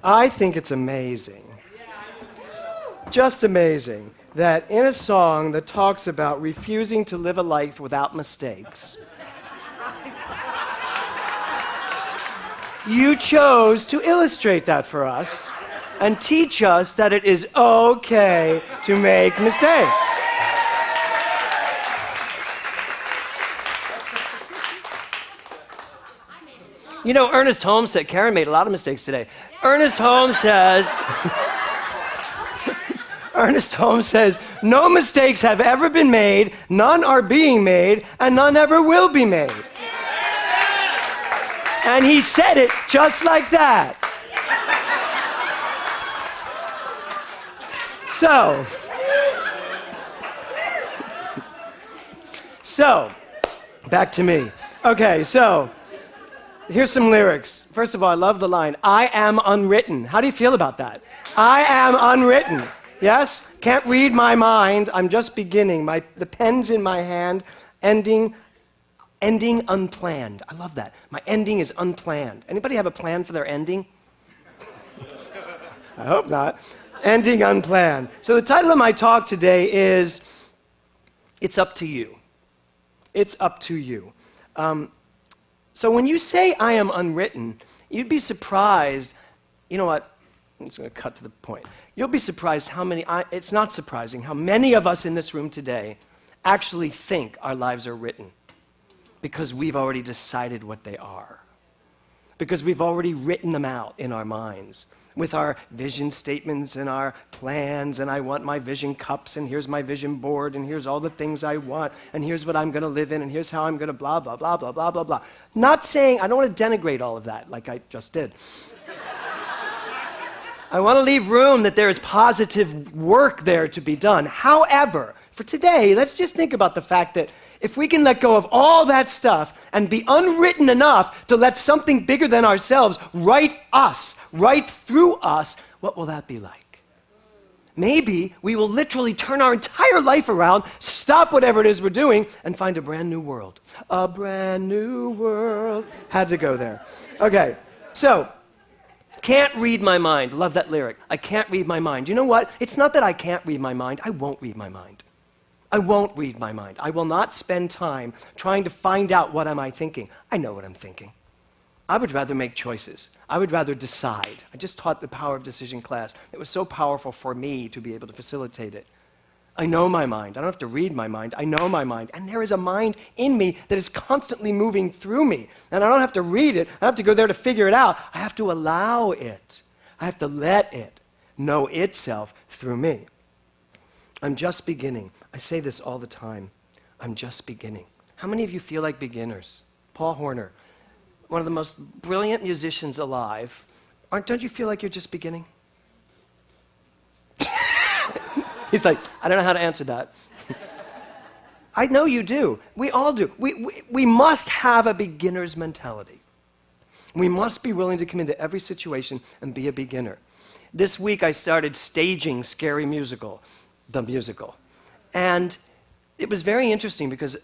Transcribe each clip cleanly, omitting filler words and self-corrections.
I think it's amazing, just amazing, that in a song that talks about refusing to live a life without mistakes, you chose to illustrate that for us and teach us that it is okay to make mistakes. You know, Ernest Holmes said, Karen made a lot of mistakes today. Ernest Holmes says, no mistakes have ever been made, none are being made, and none ever will be made. And he said it just like that. So, back to me. Okay, so, here's some lyrics. First of all, I love the line, I am unwritten. How do you feel about that? I am unwritten. Yes? Can't read my mind. I'm just beginning. The pen's in my hand, ending unplanned. I love that. My ending is unplanned. Anybody have a plan for their ending? I hope not. Ending unplanned. So the title of my talk today is, It's Up to You. It's up to you. So when you say I am unwritten, you'd be surprised, you know what, I'm just going to cut to the point. You'll be surprised it's not surprising how many of us in this room today actually think our lives are written because we've already decided what they are. Because we've already written them out in our minds with our vision statements and our plans, and I want my vision cups, and here's my vision board, and here's all the things I want, and here's what I'm going to live in, and here's how I'm going to blah, blah, blah, blah, blah, blah, blah. Not saying, I don't want to denigrate all of that like I just did. I want to leave room that there is positive work there to be done. However, for today, let's just think about the fact that if we can let go of all that stuff and be unwritten enough to let something bigger than ourselves write us, write through us, what will that be like? Maybe we will literally turn our entire life around, stop whatever it is we're doing, and find a brand new world. A brand new world. Had to go there. Okay, so, can't read my mind. Love that lyric. I can't read my mind. You know what? It's not that I can't read my mind. I won't read my mind. I won't read my mind. I will not spend time trying to find out what am I thinking. I know what I'm thinking. I would rather make choices. I would rather decide. I just taught the Power of Decision class. It was so powerful for me to be able to facilitate it. I know my mind. I don't have to read my mind. I know my mind. And there is a mind in me that is constantly moving through me. And I don't have to read it. I don't have to go there to figure it out. I have to allow it. I have to let it know itself through me. I'm just beginning. I say this all the time. I'm just beginning. How many of you feel like beginners? Paul Horner, one of the most brilliant musicians alive. Don't you feel like you're just beginning? He's like, I don't know how to answer that. I know you do. We all do. We must have a beginner's mentality. We must be willing to come into every situation and be a beginner. This week I started staging Scary Musical, the musical. And it was very interesting because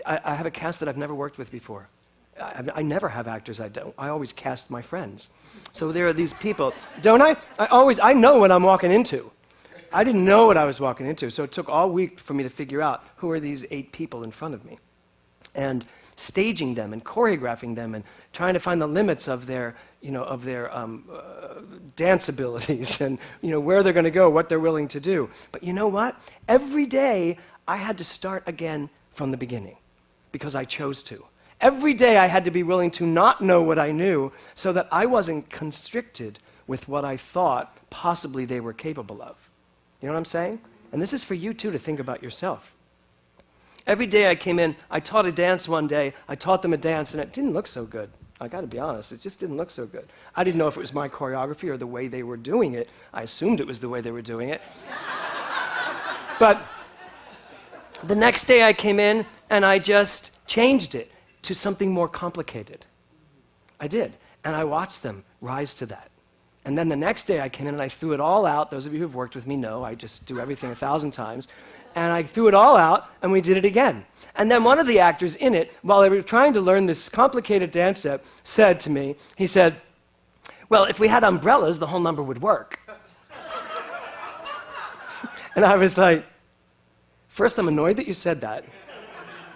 I have a cast that I've never worked with before. I never have actors I don't. I always cast my friends. So there are these people, don't I? I know what I'm walking into. I didn't know what I was walking into, so it took all week for me to figure out who are these 8 people in front of me. And staging them and choreographing them and trying to find the limits of their dance abilities and where they're going to go, what they're willing to do. But you know what? Every day I had to start again from the beginning because I chose to. Every day I had to be willing to not know what I knew so that I wasn't constricted with what I thought possibly they were capable of. You know what I'm saying? And this is for you too to think about yourself. Every day I came in, I taught a dance one day, I taught them a dance, and it didn't look so good. I got to be honest, it just didn't look so good. I didn't know if it was my choreography or the way they were doing it. I assumed it was the way they were doing it. But the next day I came in, and I just changed it to something more complicated. I did, and I watched them rise to that. And then the next day I came in and I threw it all out. Those of you who've worked with me know I just do everything 1,000 times. And I threw it all out, and we did it again. And then one of the actors in it, while they were trying to learn this complicated dance step, said to me, he said, Well, if we had umbrellas, the whole number would work. And I was like, first, I'm annoyed that you said that.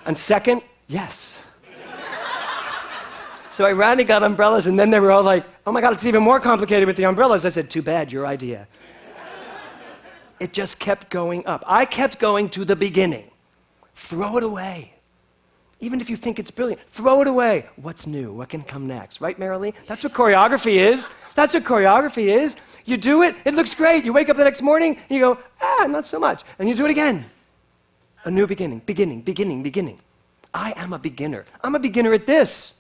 And second, yes. So I ran and got umbrellas, and then they were all like, oh my God, it's even more complicated with the umbrellas. I said, too bad, your idea. It just kept going up. I kept going to the beginning. Throw it away. Even if you think it's brilliant, throw it away. What's new? What can come next? Right, Marilee? That's what choreography is. That's what choreography is. You do it, it looks great. You wake up the next morning, and you go, not so much. And you do it again. A new beginning, beginning. I am a beginner. I'm a beginner at this.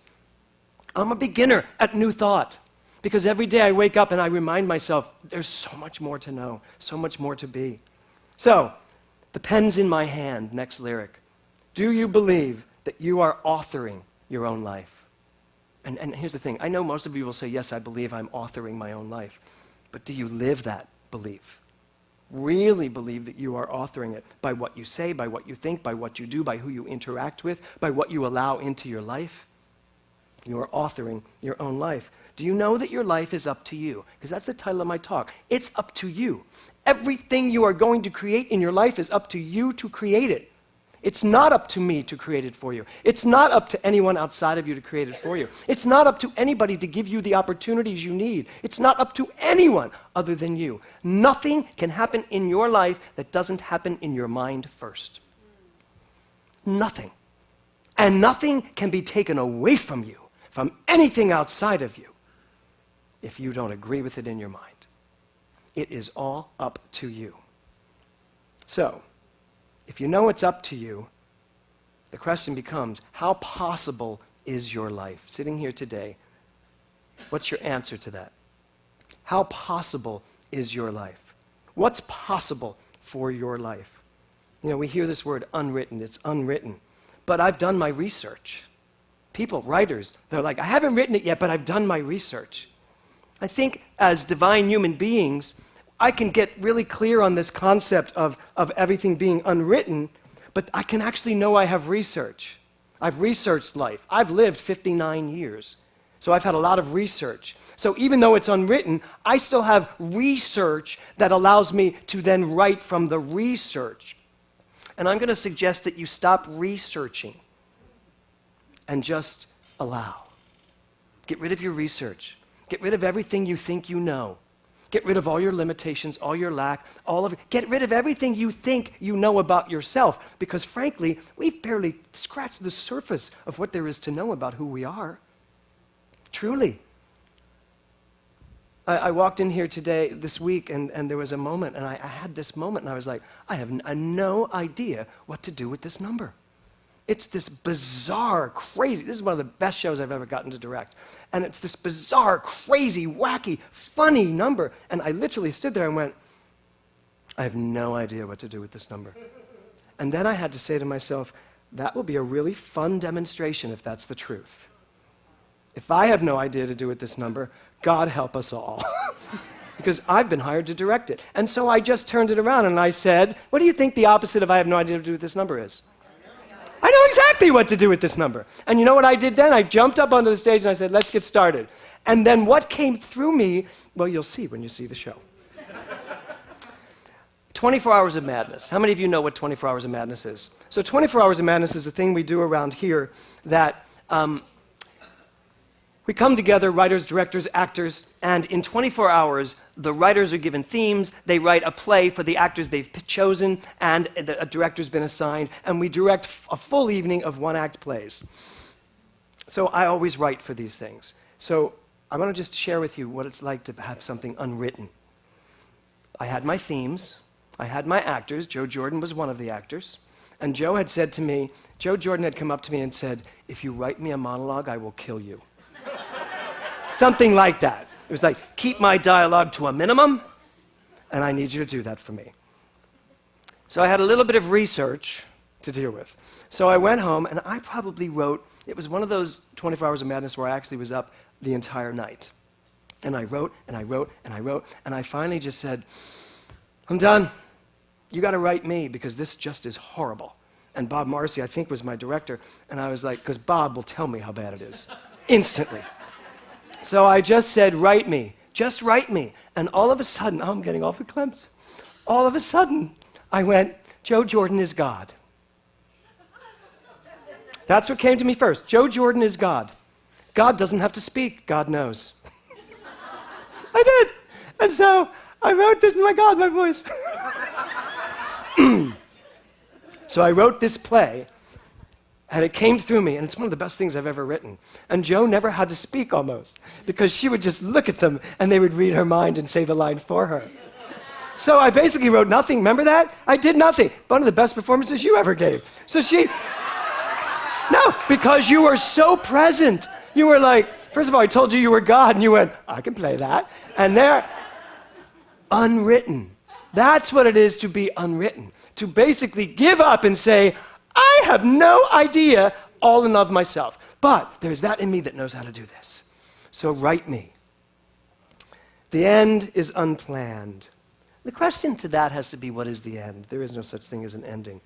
I'm a beginner at new thought. Because every day I wake up and I remind myself, there's so much more to know, so much more to be. So, the pen's in my hand, next lyric. Do you believe that you are authoring your own life? And here's the thing. I know most of you will say, yes, I believe I'm authoring my own life. But do you live that belief? Really believe that you are authoring it by what you say, by what you think, by what you do, by who you interact with, by what you allow into your life? You are authoring your own life. Do you know that your life is up to you? Because that's the title of my talk. It's up to you. Everything you are going to create in your life is up to you to create it. It's not up to me to create it for you. It's not up to anyone outside of you to create it for you. It's not up to anybody to give you the opportunities you need. It's not up to anyone other than you. Nothing can happen in your life that doesn't happen in your mind first. Nothing. And nothing can be taken away from you, from anything outside of you, if you don't agree with it in your mind. It is all up to you. So, if you know it's up to you, the question becomes, how possible is your life? Sitting here today, what's your answer to that? How possible is your life? What's possible for your life? You know, we hear this word unwritten, it's unwritten. But I've done my research. People, writers, they're like, I haven't written it yet, but I've done my research. I think as divine human beings, I can get really clear on this concept of everything being unwritten, but I can actually know I have research. I've researched life. I've lived 59 years, so I've had a lot of research. So even though it's unwritten, I still have research that allows me to then write from the research. And I'm going to suggest that you stop researching and just allow. Get rid of your research. Get rid of everything you think you know. Get rid of all your limitations, all your lack, all of it. Get rid of everything you think you know about yourself, because frankly, we've barely scratched the surface of what there is to know about who we are. Truly. I walked in here this week, and there was a moment, and I had this moment, and I was like, I have no idea what to do with this number. It's this bizarre, crazy, this is one of the best shows I've ever gotten to direct. And it's this bizarre, crazy, wacky, funny number. And I literally stood there and went, I have no idea what to do with this number. And then I had to say to myself, that will be a really fun demonstration if that's the truth. If I have no idea to do with this number, God help us all. Because I've been hired to direct it. And so I just turned it around and I said, what do you think the opposite of I have no idea what to do with this number is? I know exactly what to do with this number. And you know what I did then? I jumped up onto the stage and I said, let's get started. And then what came through me, well, you'll see when you see the show. 24 Hours of Madness. How many of you know what 24 Hours of Madness is? So 24 Hours of Madness is a thing we do around here that we come together, writers, directors, actors, and in 24 hours, the writers are given themes, they write a play for the actors they've chosen, and a director's been assigned, and we direct a full evening of one-act plays. So I always write for these things. So I want to just share with you what it's like to have something unwritten. I had my themes, I had my actors, Joe Jordan was one of the actors, and Joe had said to me, Joe Jordan had come up to me and said, if you write me a monologue, I will kill you. Something like that. It was like, keep my dialogue to a minimum, and I need you to do that for me. So I had a little bit of research to deal with. So I went home, and I probably wrote, it was one of those 24 Hours of Madness where I actually was up the entire night. And I wrote, and I wrote, and I wrote, and I finally just said, I'm done. You got to write me, because this just is horrible. And Bob Marcy, I think, was my director, and I was like, because Bob will tell me how bad it is, instantly. So I just said, write me. Just write me. And all of a sudden, I'm getting awfully clenched. All of a sudden, I went, Joe Jordan is God. That's what came to me first. Joe Jordan is God. God doesn't have to speak. God knows. I did. And so I wrote this. My God, my voice. So I wrote this play, and it came through me, and it's one of the best things I've ever written. And Joe never had to speak almost, because she would just look at them, and they would read her mind and say the line for her. So I basically wrote nothing. Remember that? I did nothing. One of the best performances you ever gave. So she... No, because you were so present. You were like, first of all, I told you were God, and you went, I can play that. And there, unwritten. That's what it is to be unwritten. To basically give up and say, I have no idea all and of myself. But there's that in me that knows how to do this. So write me. The end is unplanned. The question to that has to be, what is the end? There is no such thing as an ending.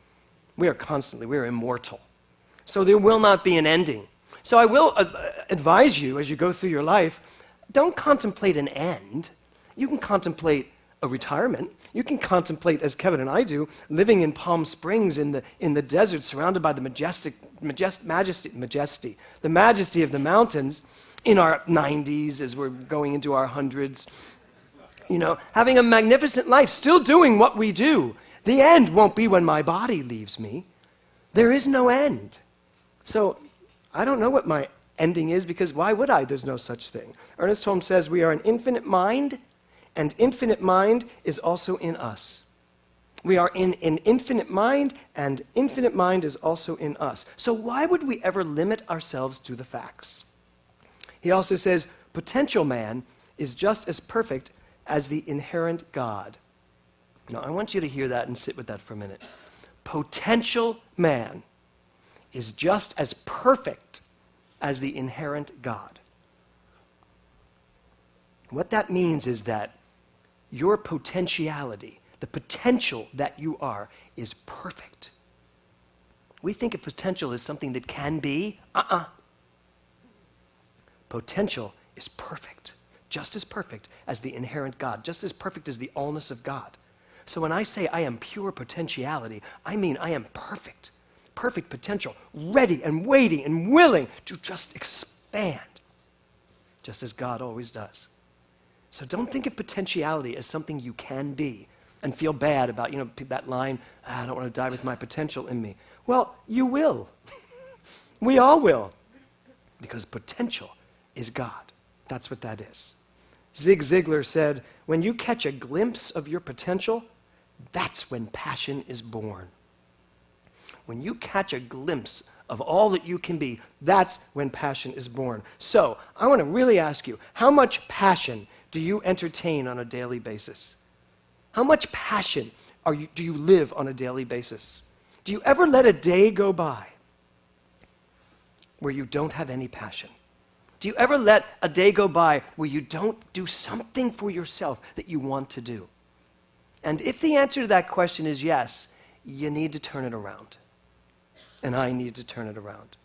We are immortal. So there will not be an ending. So I will advise you as you go through your life, don't contemplate an end. You can contemplate a retirement. You can contemplate, as Kevin and I do, living in Palm Springs in the desert, surrounded by the majesty of the mountains in our 90s as we're going into our hundreds. You know, having a magnificent life, still doing what we do. The end won't be when my body leaves me. There is no end. So I don't know what my ending is, because why would I? There's no such thing. Ernest Holmes says we are an infinite mind, and infinite mind is also in us. We are in an infinite mind, and infinite mind is also in us. So why would we ever limit ourselves to the facts? He also says potential man is just as perfect as the inherent God. Now I want you to hear that and sit with that for a minute. Potential man is just as perfect as the inherent God. What that means is that your potentiality, the potential that you are, is perfect. We think of potential as something that can be. Potential is perfect, just as perfect as the inherent God, just as perfect as the allness of God. So when I say I am pure potentiality, I mean I am perfect. Perfect potential, ready and waiting and willing to just expand, just as God always does. So don't think of potentiality as something you can be and feel bad about, that line, I don't want to die with my potential in me. Well, you will. We all will. Because potential is God. That's what that is. Zig Ziglar said, when you catch a glimpse of your potential, that's when passion is born. When you catch a glimpse of all that you can be, that's when passion is born. So, I want to really ask you, how much passion do you entertain on a daily basis? How much passion do you live on a daily basis? Do you ever let a day go by where you don't have any passion? Do you ever let a day go by where you don't do something for yourself that you want to do? And if the answer to that question is yes, you need to turn it around. And I need to turn it around.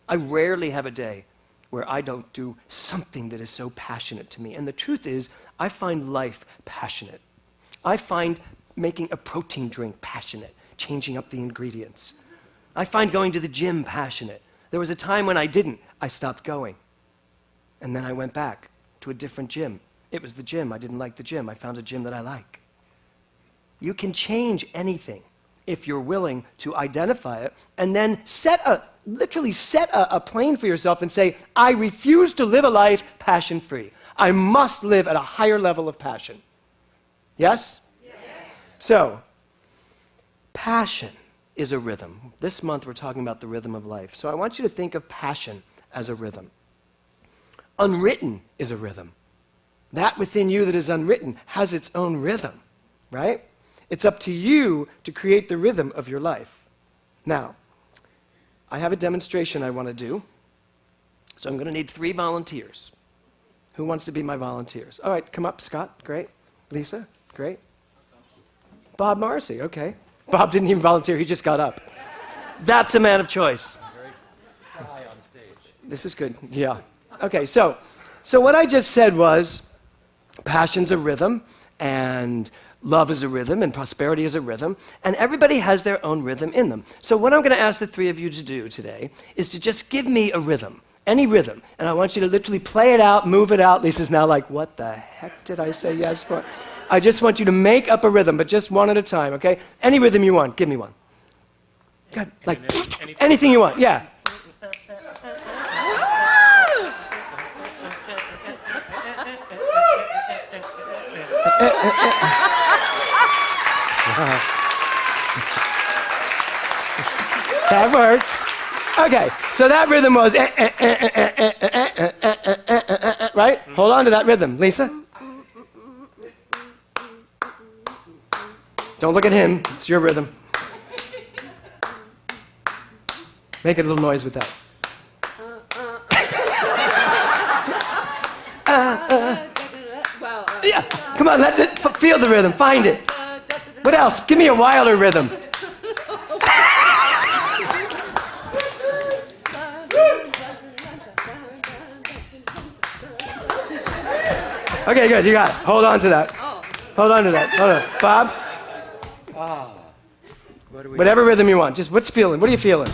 I rarely have a day where I don't do something that is so passionate to me. And the truth is, I find life passionate. I find making a protein drink passionate, changing up the ingredients. I find going to the gym passionate. There was a time when I didn't. I stopped going. And then I went back to a different gym. It was the gym. I didn't like the gym. I found a gym that I like. You can change anything if you're willing to identify it, and then literally set a plane for yourself and say, I refuse to live a life passion-free. I must live at a higher level of passion. Yes? Yes. So, passion is a rhythm. This month we're talking about the rhythm of life. So I want you to think of passion as a rhythm. Unwritten is a rhythm. That within you that is unwritten has its own rhythm, right? It's up to you to create the rhythm of your life. Now, I have a demonstration I want to do, so I'm going to need 3 volunteers. Who wants to be my volunteers? All right, come up, Scott, great. Lisa, great. Bob Marcy, okay. Bob didn't even volunteer, he just got up. That's a man of choice. Very high on stage. This is good, yeah. Okay, so So what I just said was, passion's a rhythm, and love is a rhythm, and prosperity is a rhythm, and everybody has their own rhythm in them. So what I'm going to ask the three of you to do today is to just give me a rhythm, any rhythm, and I want you to literally play it out, move it out. Lisa's now like, what the heck did I say yes for? I just want you to make up a rhythm, but just one at a time, okay? Any rhythm you want, give me one. God, like, anything you want, yeah. That works. Okay, so that rhythm was right? Hold on to that rhythm. Lisa? Don't look at him. It's your rhythm. Make a little noise with that. Yeah, come on, feel the rhythm, find it. What else? Give me a wilder rhythm. Okay, good, you got it. Hold on to that. Hold on to that. Hold on. Bob? Whatever rhythm you want. Just what's feeling? What are you feeling?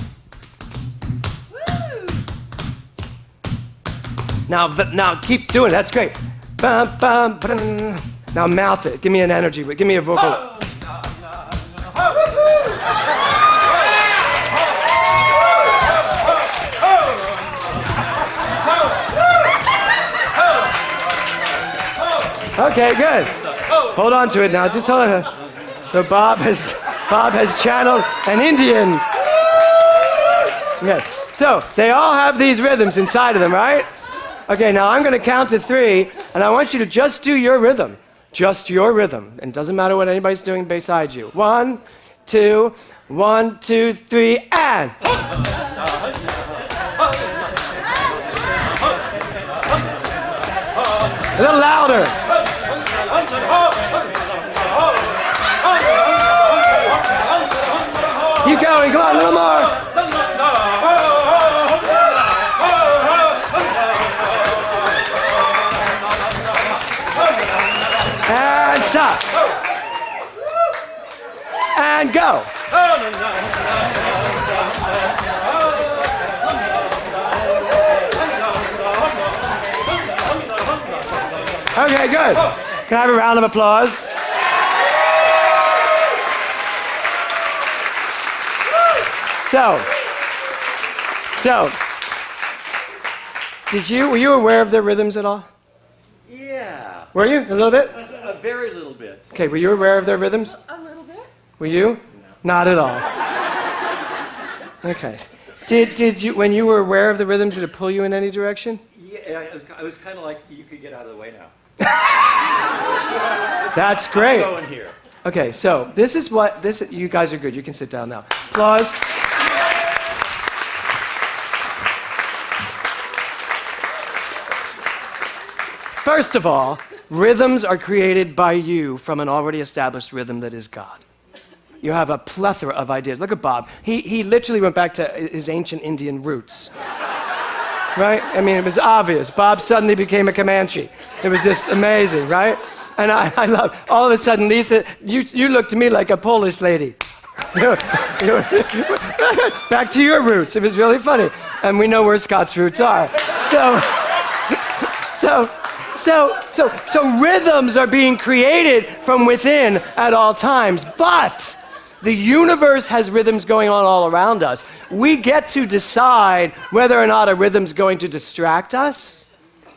Now keep doing it. That's great. Bum, bum, ba-dum. Now mouth it. Give me an energy. Give me a vocal. Okay, good. Hold on to it now. Just hold on. So Bob has channeled an Indian. Okay. So they all have these rhythms inside of them, right? Okay, now I'm going to count to 3, and I want you to just do your rhythm. Just your rhythm. And it doesn't matter what anybody's doing beside you. 1, 2, 1, 2, 3, and. A little louder. Keep going, come on, a little more. And stop. And go. Okay, good. Can I have a round of applause? So, were you aware of their rhythms at all? Yeah. Were you? A little bit? A very little bit. Okay, were you aware of their rhythms? A little bit. Were you? No. Not at all. Okay. Did you, when you were aware of the rhythms, did it pull you in any direction? Yeah, I was kind of like, you could get out of the way now. That's great. I'm going here. Okay, so you guys are good. You can sit down now. Applause. First of all, rhythms are created by you from an already established rhythm that is God. You have a plethora of ideas. Look at Bob. He literally went back to his ancient Indian roots. Right? I mean, it was obvious. Bob suddenly became a Comanche. It was just amazing, right? And I love, all of a sudden, Lisa, you look to me like a Polish lady. Back to your roots. It was really funny. And we know where Scott's roots are. So rhythms are being created from within at all times, but the universe has rhythms going on all around us. We get to decide whether or not a rhythm's going to distract us,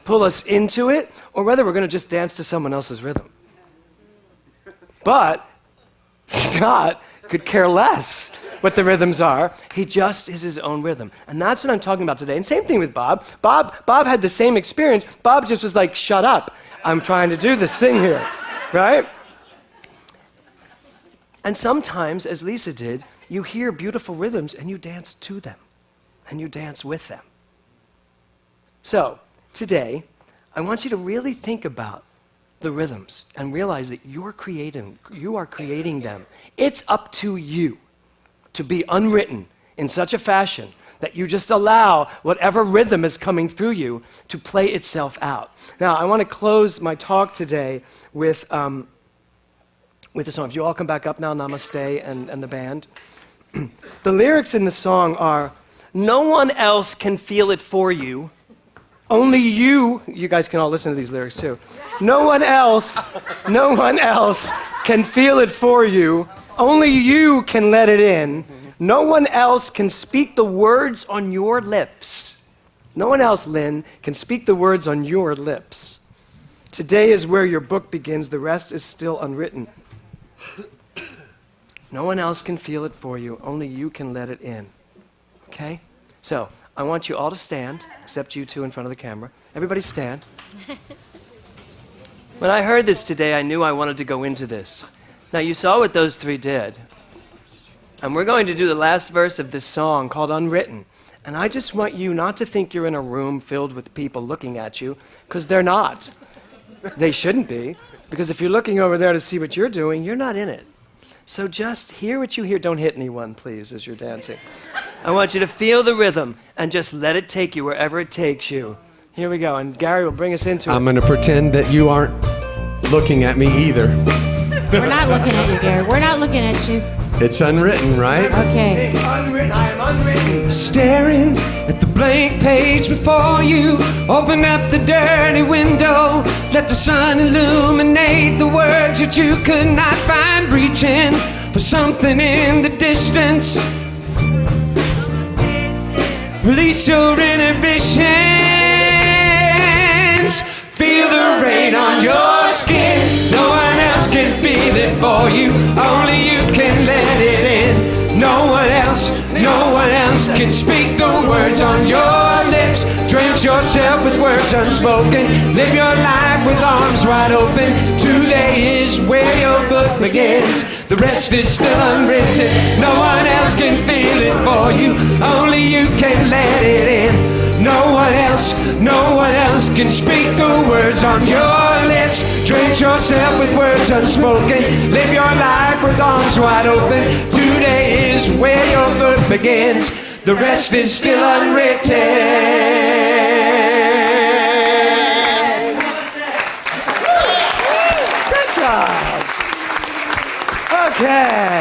pull us into it, or whether we're going to just dance to someone else's rhythm. But Scott could care less what the rhythms are. He just is his own rhythm. And that's what I'm talking about today. And same thing with Bob. Bob had the same experience. Bob just was like, shut up. I'm trying to do this thing here, right? And sometimes, as Lisa did, you hear beautiful rhythms and you dance to them. And you dance with them. So, today, I want you to really think about the rhythms and realize that you are creating them. It's up to you to be unwritten in such a fashion that you just allow whatever rhythm is coming through you to play itself out. Now, I want to close my talk today with a song. If you all come back up now, Namaste and the band. The lyrics in the song are, no one else can feel it for you. Only you guys can all listen to these lyrics too. No one else can feel it for you. Only you can let it in. No one else can speak the words on your lips. No one else, Lynn, can speak the words on your lips. Today is where your book begins. The rest is still unwritten. No one else can feel it for you. Only you can let it in. Okay? So, I want you all to stand, except you two in front of the camera. Everybody stand. When I heard this today, I knew I wanted to go into this. Now, you saw what those three did. And we're going to do the last verse of this song called Unwritten. And I just want you not to think you're in a room filled with people looking at you, because they're not. They shouldn't be, because if you're looking over there to see what you're doing, you're not in it. So just hear what you hear. Don't hit anyone, please, as you're dancing. I want you to feel the rhythm and just let it take you wherever it takes you. Here we go, and Gary will bring us into it. I'm going to pretend that you aren't looking at me either. We're not looking at you, Gary. We're not looking at you. It's unwritten, right? Okay. Unwritten, I am unwritten. Staring at the blank page before you. Open up the dirty window. Let the sun illuminate the words that you could not find. Reaching for something in the distance. Release your inhibitions. Feel the rain on your skin. No one else can feel it for you. Only you can let it in. No one else can speak the words on your lips. Drench yourself with words unspoken. Live your life with arms wide open. Today is where your book begins. The rest is still unwritten. No one else can feel it for you. Only you can let it in. No one else can speak the words on your lips. Drench yourself with words unspoken. Live your life with arms wide open. Today is where your book begins. The rest is still unwritten. Good job. Okay.